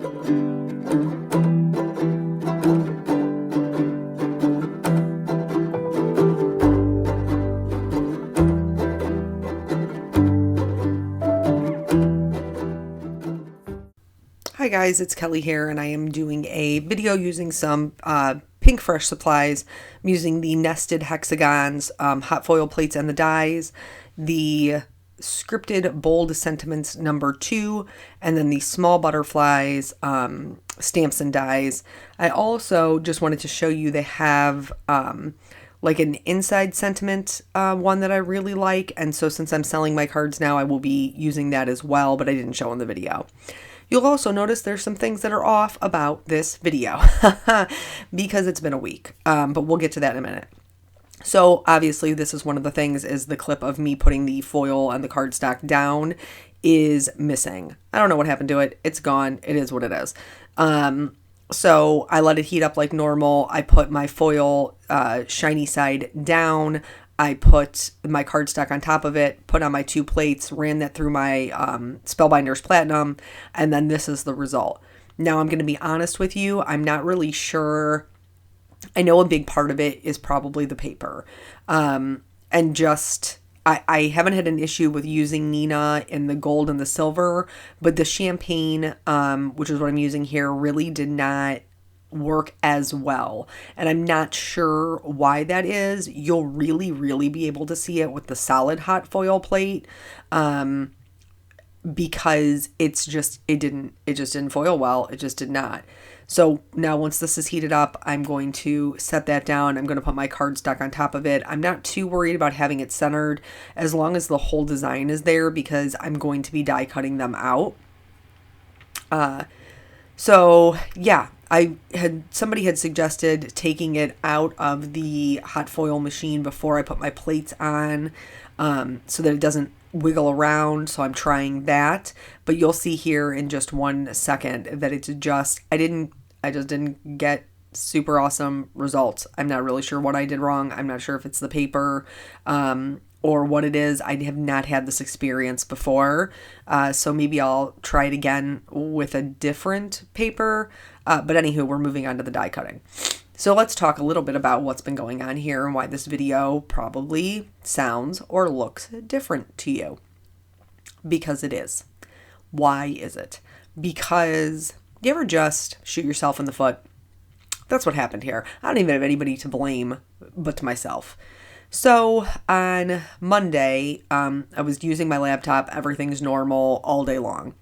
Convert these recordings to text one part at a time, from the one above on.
Hi guys, it's Kelly here, and I am doing a video using some Pinkfresh supplies. I'm using the nested hexagons, hot foil plates, and the dies, the scripted bold sentiments #2, and then the small butterflies, stamps and dies. I also just wanted to show you they have like an inside sentiment one that I really like, and so since I'm selling my cards now, I will be using that as well, but I didn't show in the video. You'll also notice there's some things that are off about this video because it's been a week, but we'll get to that in a minute. So obviously this is one of the things, is the clip of me putting the foil and the cardstock down is missing. I don't know what happened to it. It's gone. It is what it is. So I let it heat up like normal. I put my foil shiny side down. I put my cardstock on top of it, put on my 2 plates, ran that through my Spellbinders Platinum, and then this is the result. Now, I'm going to be honest with you. I'm not really sure. I know a big part of it is probably the paper. And just, I haven't had an issue with using Neenah in the gold and the silver, but the champagne, which is what I'm using here, really did not work as well, and I'm not sure why that is. You'll really be able to see it with the solid hot foil plate, because it just didn't foil well. It just did not. So now once this is heated up, I'm going to set that down. I'm going to put my cardstock on top of it. I'm not too worried about having it centered as long as the whole design is there, because I'm going to be die cutting them out. So yeah, somebody had suggested taking it out of the hot foil machine before I put my plates on, so that it doesn't wiggle around. So I'm trying that, but you'll see here in just 1 second that I just didn't get super awesome results. I'm not really sure what I did wrong. I'm not sure if it's the paper, or what it is. I have not had this experience before, so maybe I'll try it again with a different paper. But anywho, we're moving on to the die cutting. So let's talk a little bit about what's been going on here and why this video probably sounds or looks different to you. Because it is. Why is it? Because you ever just shoot yourself in the foot? That's what happened here. I don't even have anybody to blame but to myself. So on Monday, I was using my laptop. Everything's normal all day long.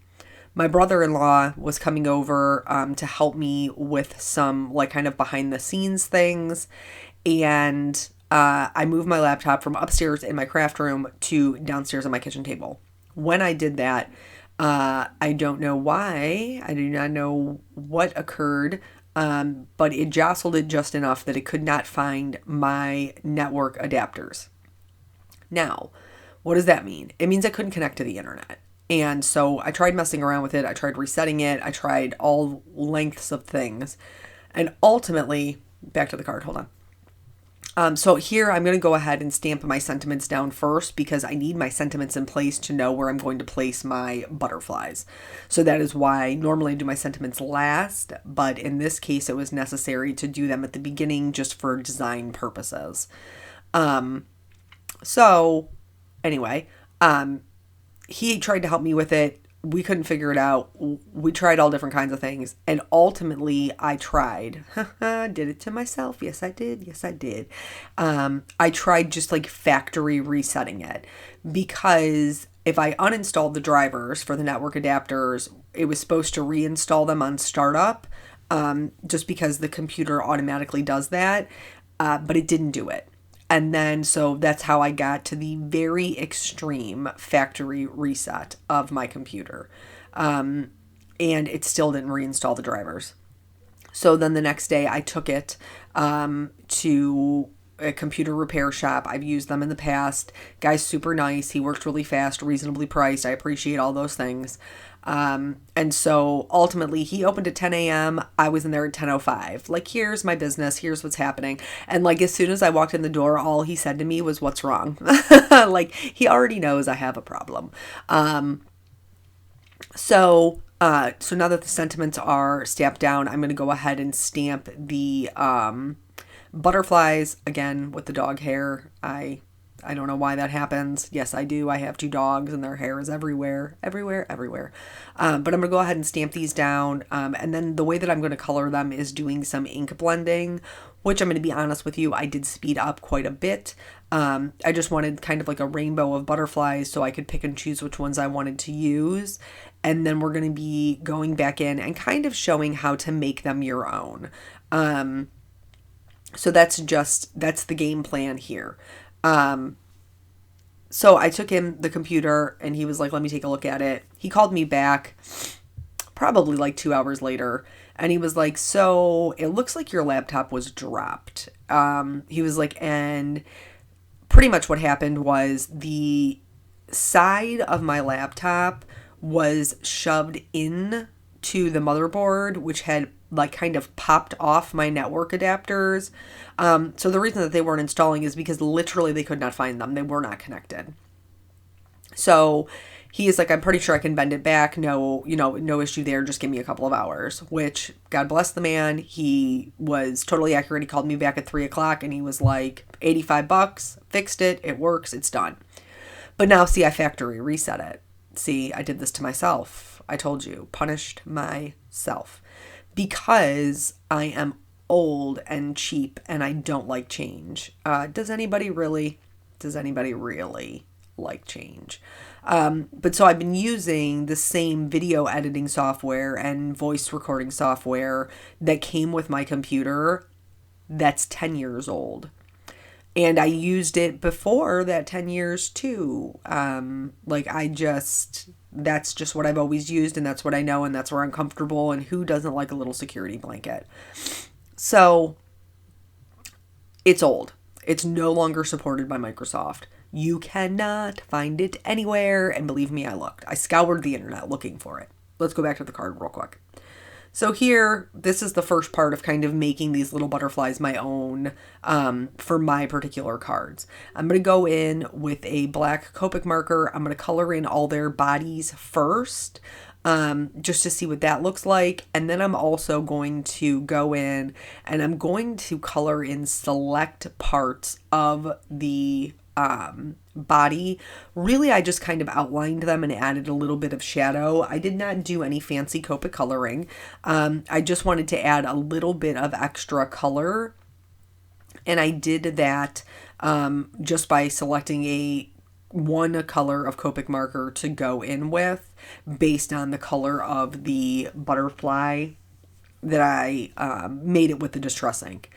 My brother-in-law was coming over to help me with some like kind of behind the scenes things. And I moved my laptop from upstairs in my craft room to downstairs on my kitchen table. When I did that, I don't know why. I do not know what occurred. But it jostled it just enough that it could not find my network adapters. Now, what does that mean? It means I couldn't connect to the internet. And so I tried messing around with it. I tried resetting it. I tried all lengths of things. And ultimately, back to the card, hold on. So here I'm going to go ahead and stamp my sentiments down first, because I need my sentiments in place to know where I'm going to place my butterflies. So that is why normally I do my sentiments last, but in this case it was necessary to do them at the beginning just for design purposes. So anyway, he tried to help me with it. We couldn't figure it out. We tried all different kinds of things. And ultimately, I tried. Did it to myself. Yes, I did. Yes, I did. I tried just like factory resetting it. Because if I uninstalled the drivers for the network adapters, it was supposed to reinstall them on startup. Just because the computer automatically does that. But it didn't do it. And then, so that's how I got to the very extreme factory reset of my computer. And it still didn't reinstall the drivers. So then the next day I took it to a computer repair shop. I've used them in the past. Guy's super nice. He worked really fast, reasonably priced. I appreciate all those things. And so ultimately he opened at 10 a.m. I was in there at 10:05. Like, here's my business. Here's what's happening. And like, as soon as I walked in the door, all he said to me was, "What's wrong?" Like, he already knows I have a problem. So So now that the sentiments are stamped down, I'm going to go ahead and stamp the butterflies again with the dog hair. I don't know why that happens. Yes, I do. I have 2 dogs and their hair is everywhere, everywhere, everywhere. But I'm going to go ahead and stamp these down. And then the way that I'm going to color them is doing some ink blending, which I'm going to be honest with you, I did speed up quite a bit. I just wanted kind of like a rainbow of butterflies so I could pick and choose which ones I wanted to use. And then we're going to be going back in and kind of showing how to make them your own. So that's the game plan here. So I took him the computer and he was like, let me take a look at it. He called me back probably like 2 hours later. And he was like, so it looks like your laptop was dropped. He was like, and pretty much what happened was the side of my laptop was shoved in to the motherboard, which had like kind of popped off my network adapters. So the reason that they weren't installing is because literally they could not find them. They were not connected. So he is like, I'm pretty sure I can bend it back. No issue there. Just give me a couple of hours, which God bless the man. He was totally accurate. He called me back at 3:00 and he was like, $85, fixed it. It works. It's done. But now see, I factory reset it. See, I did this to myself. I told you, punished myself because I am old and cheap and I don't like change. Does anybody really like change? But so I've been using the same video editing software and voice recording software that came with my computer that's 10 years old. And I used it before that 10 years too. That's just what I've always used and that's what I know and that's where I'm comfortable, and who doesn't like a little security blanket? So it's old. It's no longer supported by Microsoft. You cannot find it anywhere. And believe me, I looked. I scoured the internet looking for it. Let's go back to the card real quick. So here, this is the first part of kind of making these little butterflies my own for my particular cards. I'm going to go in with a black Copic marker. I'm going to color in all their bodies first, just to see what that looks like. And then I'm also going to go in and I'm going to color in select parts of the body. Really, I just kind of outlined them and added a little bit of shadow. I did not do any fancy Copic coloring. I just wanted to add a little bit of extra color. And I did that just by selecting one color of Copic marker to go in with based on the color of the butterfly that I made it with the Distress ink.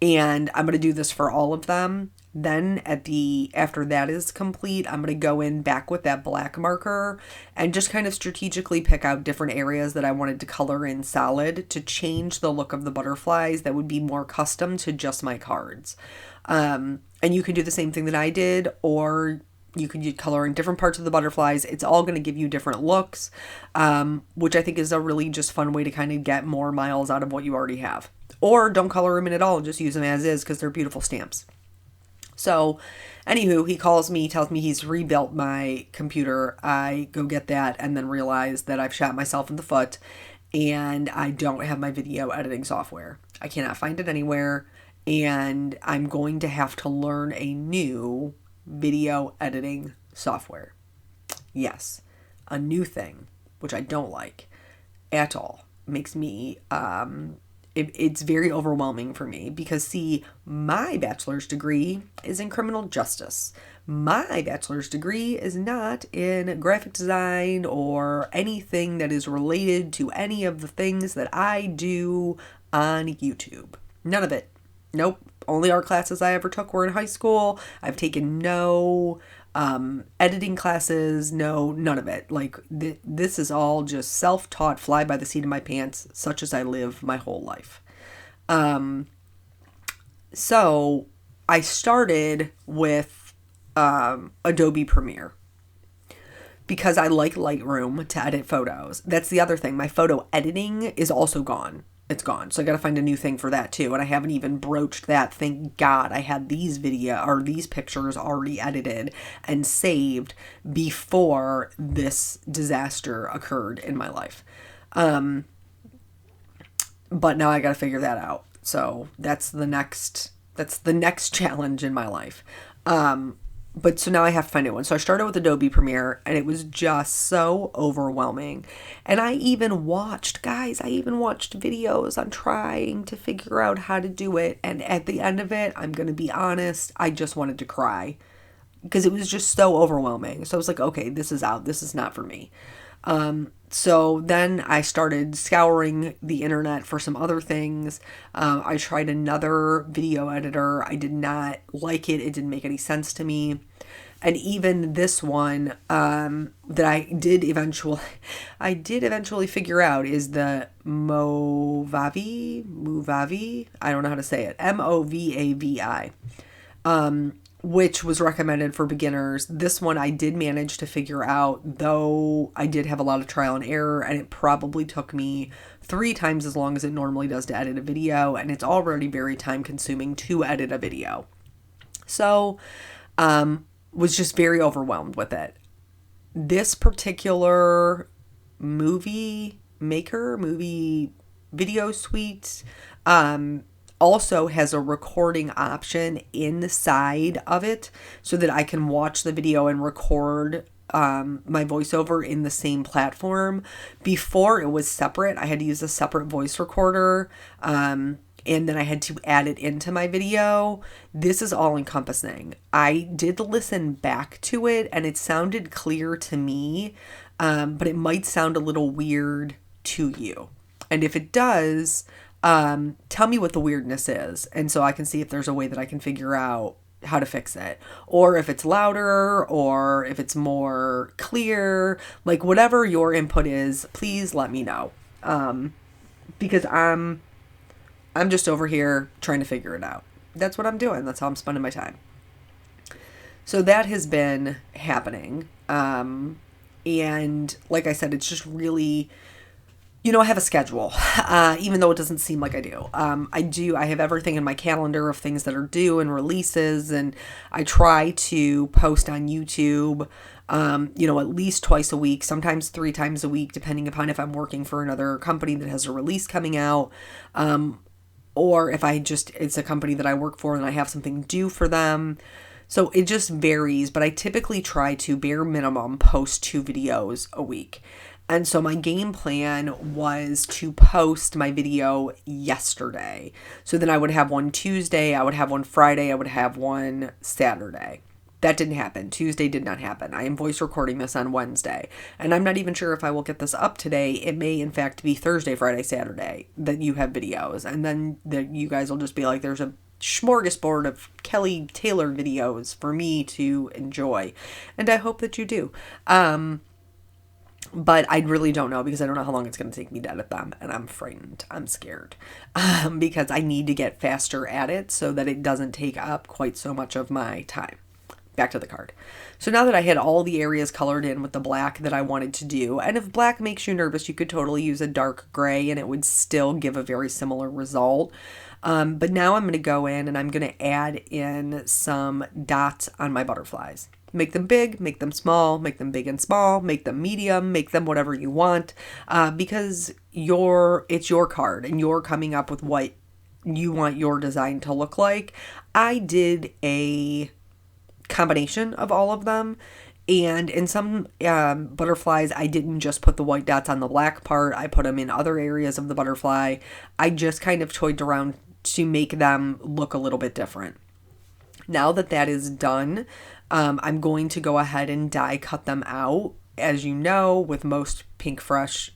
And I'm going to do this for all of them. Then after that is complete, I'm going to go in back with that black marker and just kind of strategically pick out different areas that I wanted to color in solid to change the look of the butterflies that would be more custom to just my cards. And you can do the same thing that I did, or you can color in different parts of the butterflies. It's all going to give you different looks, which I think is a really just fun way to kind of get more miles out of what you already have. Or don't color them in at all, just use them as is because they're beautiful stamps. So, anywho, he calls me, tells me he's rebuilt my computer. I go get that and then realize that I've shot myself in the foot and I don't have my video editing software. I cannot find it anywhere, and I'm going to have to learn a new video editing software. Yes, a new thing, which I don't like at all. Makes me it's very overwhelming for me because, see, my bachelor's degree is in criminal justice. My bachelor's degree is not in graphic design or anything that is related to any of the things that I do on YouTube. None of it. Nope. Only art classes I ever took were in high school. I've taken no editing classes, none of it. Like, this is all just self-taught, fly by the seat of my pants, such as I live my whole life. So I started with Adobe Premiere because I like Lightroom to edit photos. That's the other thing. My photo editing is also gone. it's gone. So I got to find a new thing for that too. And I haven't even broached that. Thank God I had these pictures already edited and saved before this disaster occurred in my life. But now I got to figure that out. So that's the next challenge in my life. But so now I have to find a new one. So I started with Adobe Premiere and it was just so overwhelming. And I even watched videos on trying to figure out how to do it. And at the end of it, I'm going to be honest, I just wanted to cry because it was just so overwhelming. So I was like, okay, this is out. This is not for me. So then I started scouring the internet for some other things. I tried another video editor. I did not like it. It didn't make any sense to me. And even this one that I did eventually figure out is the Movavi. I don't know how to say it. Movavi. Which was recommended for beginners. This one I did manage to figure out, though I did have a lot of trial and error, and it probably took me 3 times as long as it normally does to edit a video, and it's already very time consuming to edit a video. So, was just very overwhelmed with it. This particular movie video suite, also has a recording option inside of it so that I can watch the video and record my voiceover in the same platform. Before it was separate. I had to use a separate voice recorder and then I had to add it into my video. This is all encompassing. I did listen back to it and it sounded clear to me, but it might sound a little weird to you. And if it does, tell me what the weirdness is. And so I can see if there's a way that I can figure out how to fix it. Or if it's louder or if it's more clear, like whatever your input is, please let me know. Because I'm just over here trying to figure it out. That's what I'm doing. That's how I'm spending my time. So that has been happening. And like I said, it's just really, I have a schedule, even though it doesn't seem like I do. I have everything in my calendar of things that are due and releases, and I try to post on YouTube, at least twice a week, sometimes 3 times a week, depending upon if I'm working for another company that has a release coming out, or if it's a company that I work for and I have something due for them. So it just varies, but I typically try to bare minimum post 2 videos a week. And so my game plan was to post my video yesterday. So then I would have one Tuesday, I would have one Friday, I would have one Saturday. That didn't happen. Tuesday did not happen. I am voice recording this on Wednesday. And I'm not even sure if I will get this up today. It may, in fact, be Thursday, Friday, Saturday that you have videos. And then you guys will just be like, there's a smorgasbord of Kelly Taylor videos for me to enjoy. And I hope that you do. But I really don't know because I don't know how long it's going to take me to edit them. And I'm frightened. I'm scared. Because I need to get faster at it so that it doesn't take up quite so much of my time. Back to the card. So now that I had all the areas colored in with the black that I wanted to do, and if black makes you nervous, you could totally use a dark gray and it would still give a very similar result. But now I'm going to go in and I'm going to add in some dots on my butterflies. Make them big, make them small, make them big and small, make them medium, make them whatever you want, because it's your card and you're coming up with what you want your design to look like. I did a combination of all of them, and in some butterflies I didn't just put the white dots on the black part. I put them in other areas of the butterfly. I just kind of toyed around to make them look a little bit different. Now that is done, I'm going to go ahead and die cut them out. As you know, with most Pinkfresh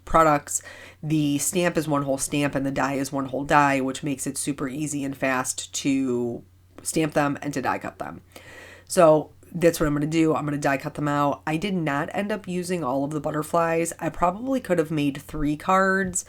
products, the stamp is one whole stamp and the die is one whole die, which makes it super easy and fast to stamp them and to die cut them. So that's what I'm going to do. I'm going to die cut them out. I did not end up using all of the butterflies. I probably could have made 3 cards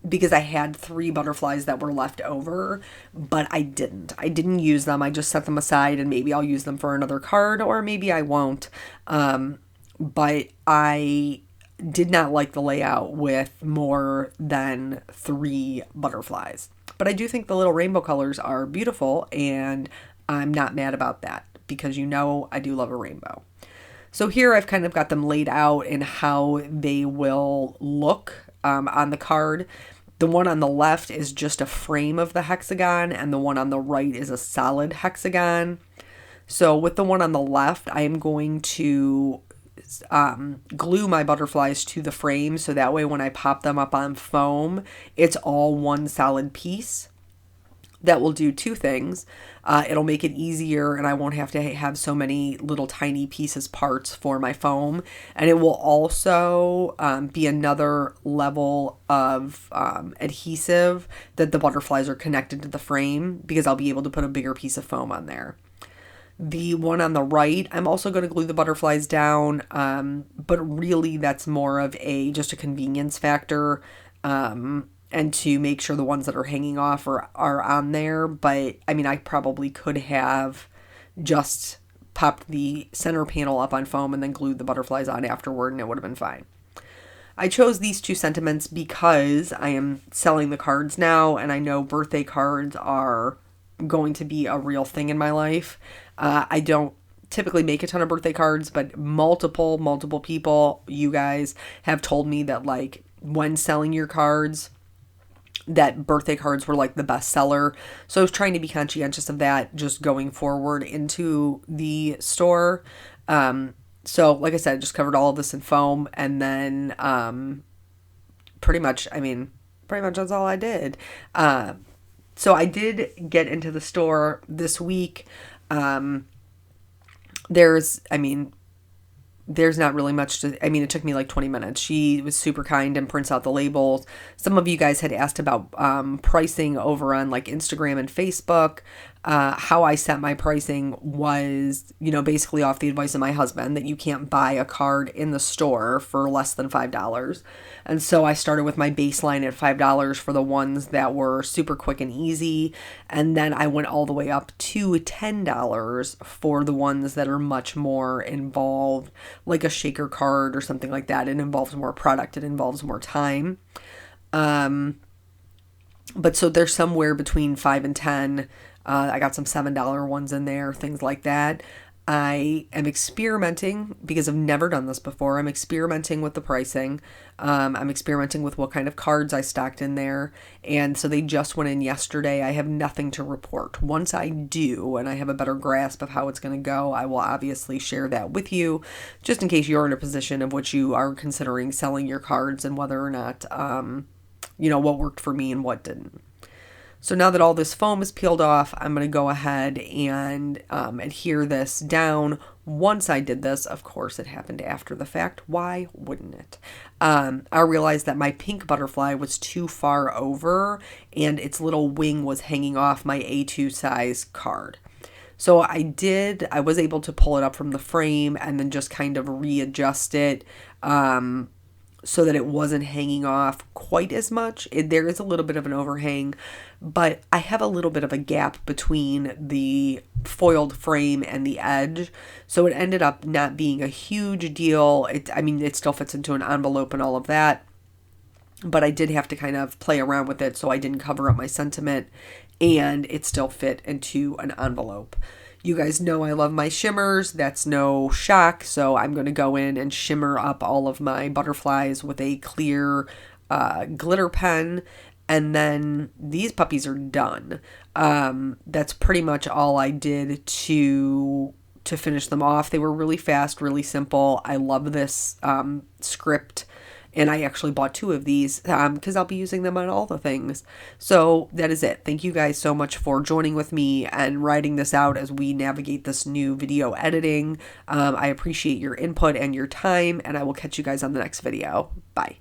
because I had 3 butterflies that were left over, but I didn't. I didn't use them. I just set them aside and maybe I'll use them for another card or maybe I won't. But I did not like the layout with more than 3 butterflies. But I do think the little rainbow colors are beautiful, and I'm not mad about that because I do love a rainbow. So here I've kind of got them laid out in how they will look on the card. The one on the left is just a frame of the hexagon, and the one on the right is a solid hexagon. So with the one on the left, I am going to glue my butterflies to the frame, so that way when I pop them up on foam, it's all one solid piece. That will do 2 things. It'll make it easier, and I won't have to have so many little tiny parts for my foam. And it will also be another level of adhesive that the butterflies are connected to the frame, because I'll be able to put a bigger piece of foam on there. The one on the right, I'm also going to glue the butterflies down, but really that's more of just a convenience factor, and to make sure the ones that are hanging off are on there. But I mean, I probably could have just popped the center panel up on foam and then glued the butterflies on afterward, and it would have been fine. I chose these 2 sentiments because I am selling the cards now, and I know birthday cards are going to be a real thing in my life. I don't typically make a ton of birthday cards, but multiple people, you guys, have told me that, like, when selling your cards, that birthday cards were like the best seller. So I was trying to be conscientious of that just going forward into the store. So like I said, I just covered all of this in foam, and then pretty much that's all I did. So I did get into the store this week. There's not really much it took me like 20 minutes. She was super kind and prints out the labels. Some of you guys had asked about pricing over on like Instagram and Facebook. How I set my pricing was, basically off the advice of my husband that you can't buy a card in the store for less than $5. And so I started with my baseline at $5 for the ones that were super quick and easy. And then I went all the way up to $10 for the ones that are much more involved, like a shaker card or something like that. It involves more product. It involves more time. But so they're somewhere between 5 and 10. I got some $7 ones in there, things like that. I am experimenting because I've never done this before. I'm experimenting with the pricing. I'm experimenting with what kind of cards I stocked in there. And so they just went in yesterday. I have nothing to report. Once I do, and I have a better grasp of how it's going to go, I will obviously share that with you, just in case you're in a position of which you are considering selling your cards and whether or not, what worked for me and what didn't. So now that all this foam is peeled off, I'm going to go ahead and adhere this down. Once I did this, of course, it happened after the fact. Why wouldn't it? I realized that my pink butterfly was too far over and its little wing was hanging off my A2 size card. So I was able to pull it up from the frame and then just kind of readjust it so that it wasn't hanging off quite as much. There is a little bit of an overhang, but I have a little bit of a gap between the foiled frame and the edge. So it ended up not being a huge deal. It still fits into an envelope and all of that, but I did have to kind of play around with it so I didn't cover up my sentiment, and it still fit into an envelope. You guys know I love my shimmers. That's no shock. So I'm going to go in and shimmer up all of my butterflies with a clear glitter pen. And then these puppies are done. That's pretty much all I did to finish them off. They were really fast, really simple. I love this script. And I actually bought 2 of these because I'll be using them on all the things. So that is it. Thank you guys so much for joining with me and writing this out as we navigate this new video editing. I appreciate your input and your time, and I will catch you guys on the next video. Bye.